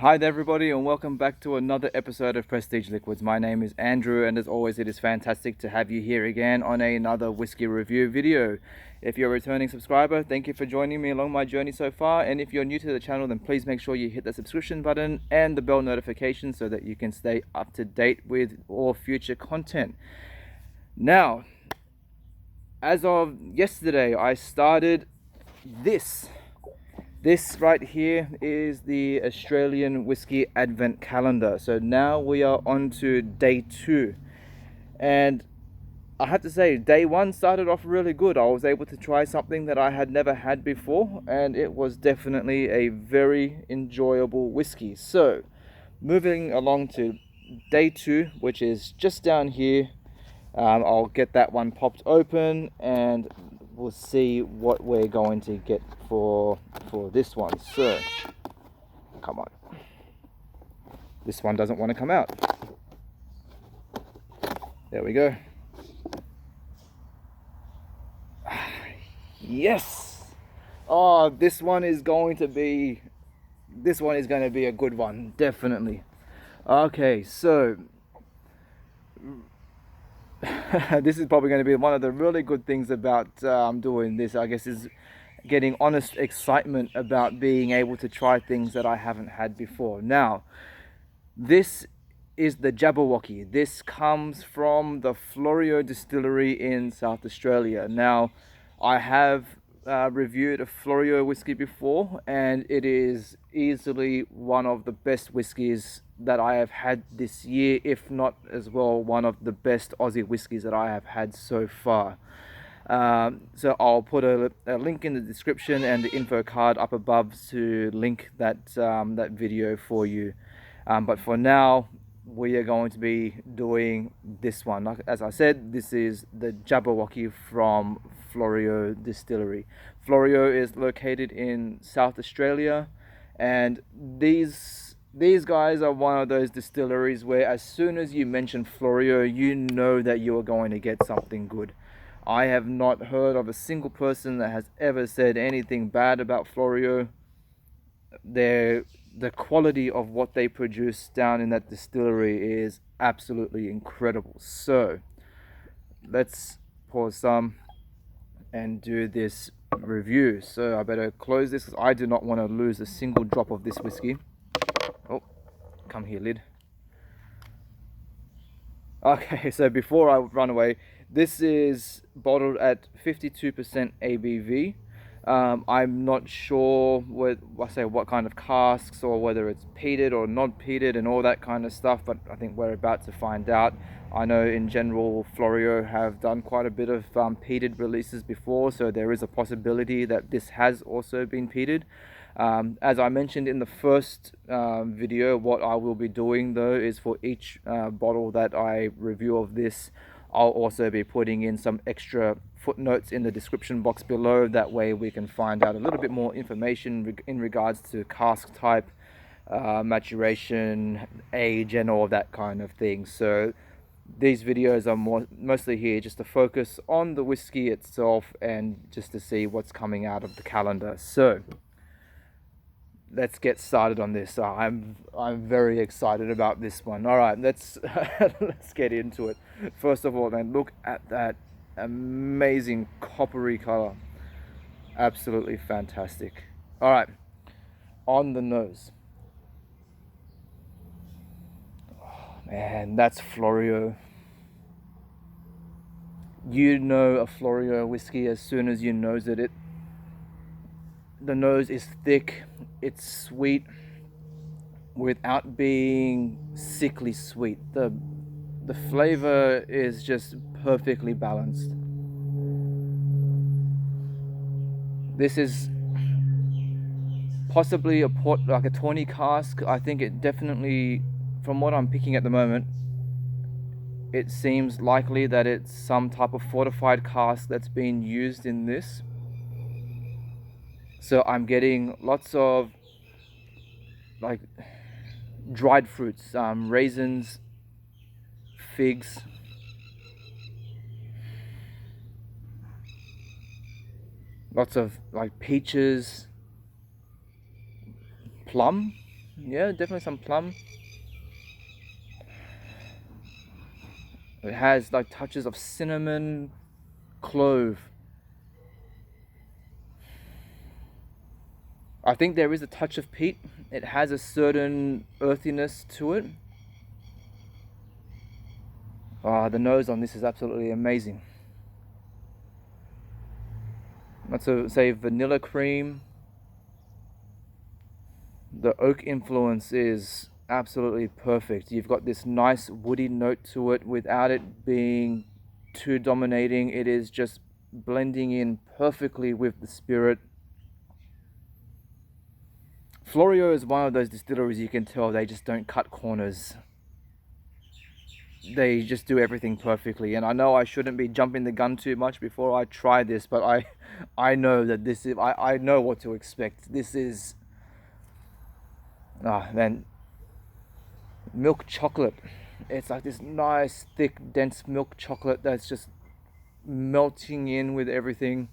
Hi there everybody, and welcome back to another episode of Prestige Liquids. My name is Andrew, and as always it is fantastic to have you here again on another whiskey review video. If you're a returning subscriber, thank you for joining me along my journey so far, and if you're new to the channel, then please make sure you hit the subscription button and the bell notification so that you can stay up to date with all future content. Now, as of yesterday, I started this. This right here is the Australian Whisky Advent Calendar. So now we are on to day 2. And I have to say, day 1 started off really good. I was able to try something that I had never had before, and it was definitely a very enjoyable whiskey. So, moving along to day 2, which is just down here. I'll get that one popped open and we'll see what we're going to get for this one. So, come on. This one doesn't want to come out. There we go. Yes. Oh, this one is going to be a good one, definitely. Okay, so this is probably going to be one of the really good things about doing this, I guess, is getting honest excitement about being able to try things that I haven't had before. Now, this is the Jabberwocky. This comes from the Fleurieu distillery in South Australia. Now, I have reviewed a Fleurieu whiskey before, and it is easily one of the best whiskies that I have had this year, if not as well one of the best Aussie whiskies that I have had so far. So I'll put a link in the description and the info card up above to link that that video for you. But for now, we are going to be doing this one. As I said, this is the Jabberwocky from Fleurieu Distillery. Fleurieu is located in South Australia, and these guys are one of those distilleries where as soon as you mention Fleurieu, you know that you are going to get something good. I have not heard of a single person that has ever said anything bad about Fleurieu. The quality of what they produce down in that distillery is absolutely incredible. So let's pour some and do this review. So I better close this because I do not want to lose a single drop of this whiskey. Oh, come here, lid. Okay, so before I run away, this is bottled at 52% ABV. I'm not sure what kind of casks, or whether it's peated or not peated and all that kind of stuff, but I think we're about to find out. I know in general Fleurieu have done quite a bit of peated releases before, so there is a possibility that this has also been peated. As I mentioned in the first video, what I will be doing though is for each bottle that I review of this, I'll also be putting in some extra footnotes in the description box below. That way we can find out a little bit more information in regards to cask type, maturation, age, and all that kind of thing. So these videos are mostly here just to focus on the whiskey itself and just to see what's coming out of the calendar. So let's get started on this. I'm very excited about this one. All right, let's let's get into it. First of all, then, look at that amazing coppery color. Absolutely fantastic. All right, on the nose. Oh, man, that's Fleurieu. You know a Fleurieu whiskey as soon as you nose it. The nose is thick, it's sweet without being sickly sweet. The flavor is just perfectly balanced. This is possibly like a tawny cask. I think it definitely, from what I'm picking at the moment, it seems likely that it's some type of fortified cask that's been used in this. So I'm getting lots of like dried fruits, raisins, figs, lots of like peaches, plum, Yeah, definitely some plum. It has like touches of cinnamon, clove. I think there is a touch of peat. It has a certain earthiness to it. The nose on this is absolutely amazing. Let's say vanilla cream. The oak influence is absolutely perfect. You've got this nice woody note to it without it being too dominating. It is just blending in perfectly with the spirit. Fleurieu is one of those distilleries you can tell they just don't cut corners. They just do everything perfectly, and I know I shouldn't be jumping the gun too much before I try this, but I know that this is, I know what to expect. This is, man, milk chocolate. It's like this nice, thick, dense milk chocolate that's just melting in with everything.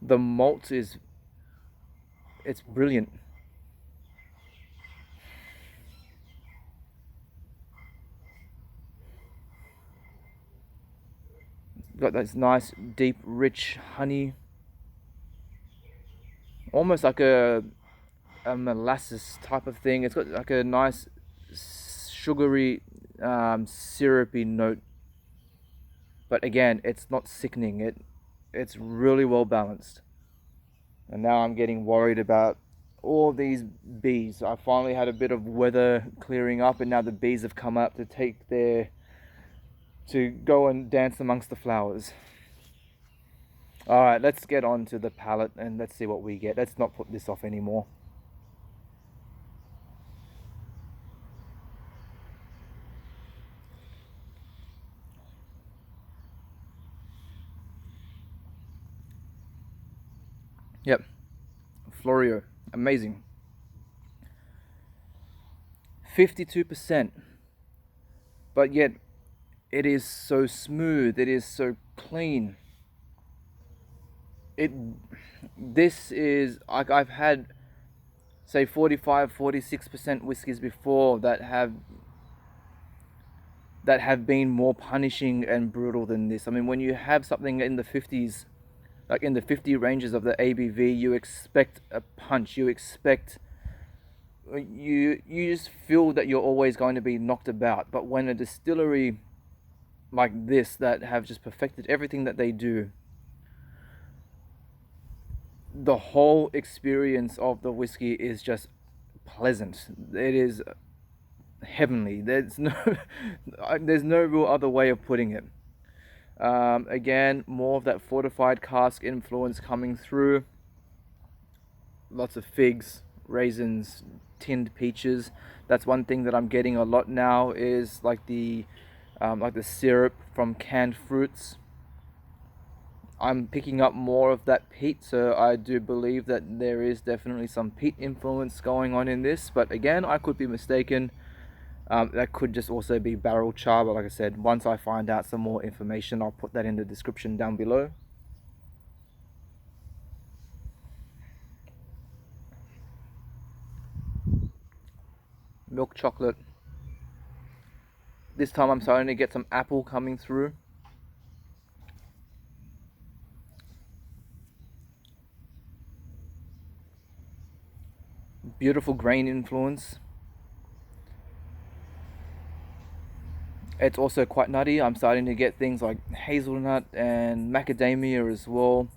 The malt is, it's brilliant. Got this nice, deep, rich honey. Almost like a molasses type of thing. It's got like a nice sugary, syrupy note. But again, it's not sickening. It's really well balanced. And now I'm getting worried about all these bees. I finally had a bit of weather clearing up, and now the bees have come up to go and dance amongst the flowers. All right, let's get on to the palate and let's see what we get. Let's not put this off anymore. Yep, Fleurieu, amazing. 52%, but yet it is so smooth, it is so clean. This is like, I've had say 45-46% whiskies before that have been more punishing and brutal than this. I mean, when you have something in the 50s, like in the 50 ranges of the ABV, you expect a punch. You expect, you just feel that you're always going to be knocked about. But when a distillery like this, that have just perfected everything that they do, the whole experience of the whiskey is just pleasant. It is heavenly. There's no there's no real other way of putting it. Again, more of that fortified cask influence coming through. Lots of figs, raisins, tinned peaches. That's one thing that I'm getting a lot now, is like the syrup from canned fruits. I'm picking up more of that peat, so I do believe that there is definitely some peat influence going on in this. But again, I could be mistaken. That could just also be barrel char, but like I said, once I find out some more information, I'll put that in the description down below. Milk chocolate. This time I'm starting to get some apple coming through. Beautiful grain influence. It's also quite nutty. I'm starting to get things like hazelnut and macadamia as well.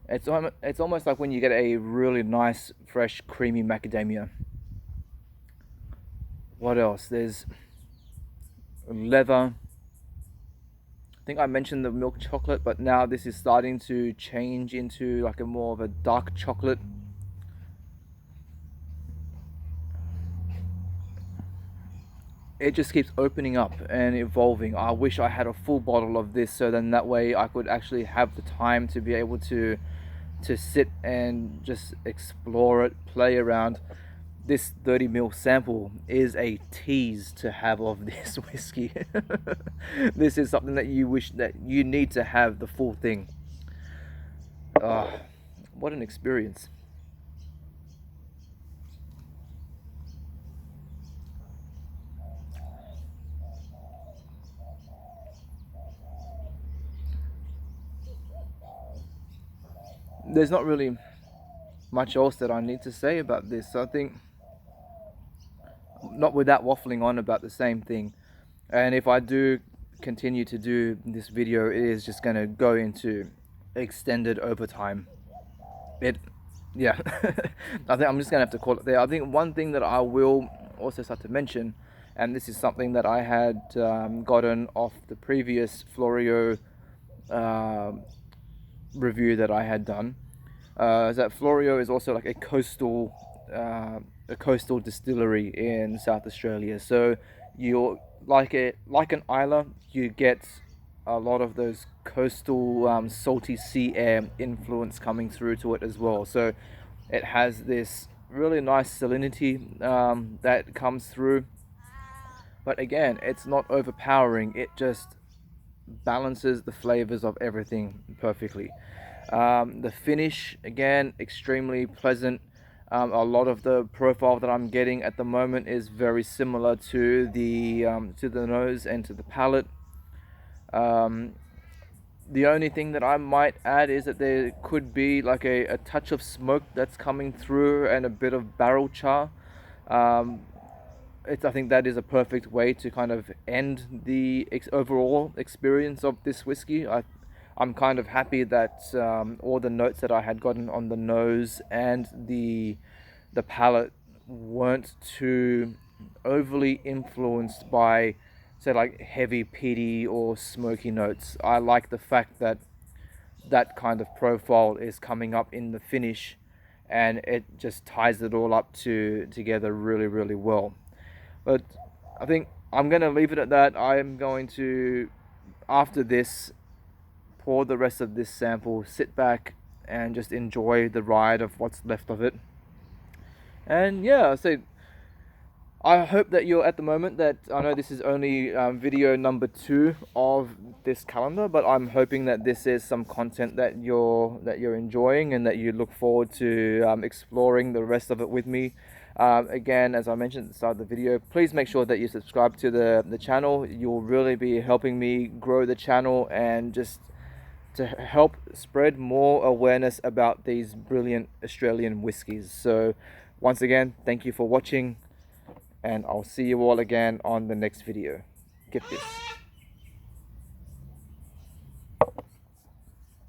It's almost like when you get a really nice, fresh, creamy macadamia. What else? There's leather. I think I mentioned the milk chocolate, but now this is starting to change into like a more of a dark chocolate. It just keeps opening up and evolving. I wish I had a full bottle of this, so then that way I could actually have the time to be able to sit and just explore it, play around. This 30ml sample is a tease to have of this whiskey. This is something that you wish that you need to have the full thing. What an experience. there's not really much else that I need to say about this. So I think, not without waffling on about the same thing. And if I do continue to do this video, it is just going to go into extended overtime. Yeah. I think I'm just gonna have to call it there. I think one thing that I will also start to mention, and this is something that I had gotten off the previous Fleurieu review that I had done, is that Fleurieu is also like a coastal distillery in South Australia. So you're like an Isla, you get a lot of those coastal salty sea air influence coming through to it as well. So it has this really nice salinity that comes through, but again, it's not overpowering. It just balances the flavors of everything perfectly. The finish, again, extremely pleasant. A lot of the profile that I'm getting at the moment is very similar to the nose and to the palate. The only thing that I might add is that there could be like a touch of smoke that's coming through and a bit of barrel char. I think that is a perfect way to kind of end the overall experience of this whiskey. I'm kind of happy that all the notes that I had gotten on the nose and the palate weren't too overly influenced by, say, like heavy peaty or smoky notes. I like the fact that that kind of profile is coming up in the finish, and it just ties it all up together really, really well. But I think I'm going to leave it at that. I'm going to, after this, pour the rest of this sample, sit back and just enjoy the ride of what's left of it. And yeah, so I hope that you're at the moment that, I know this is only video number 2 of this calendar, but I'm hoping that this is some content that you're enjoying and that you look forward to exploring the rest of it with me. Again, as I mentioned at the start of the video, please make sure that you subscribe to the channel. You'll really be helping me grow the channel and just to help spread more awareness about these brilliant Australian whiskies. So once again, thank you for watching, and I'll see you all again on the next video. KIPPIS.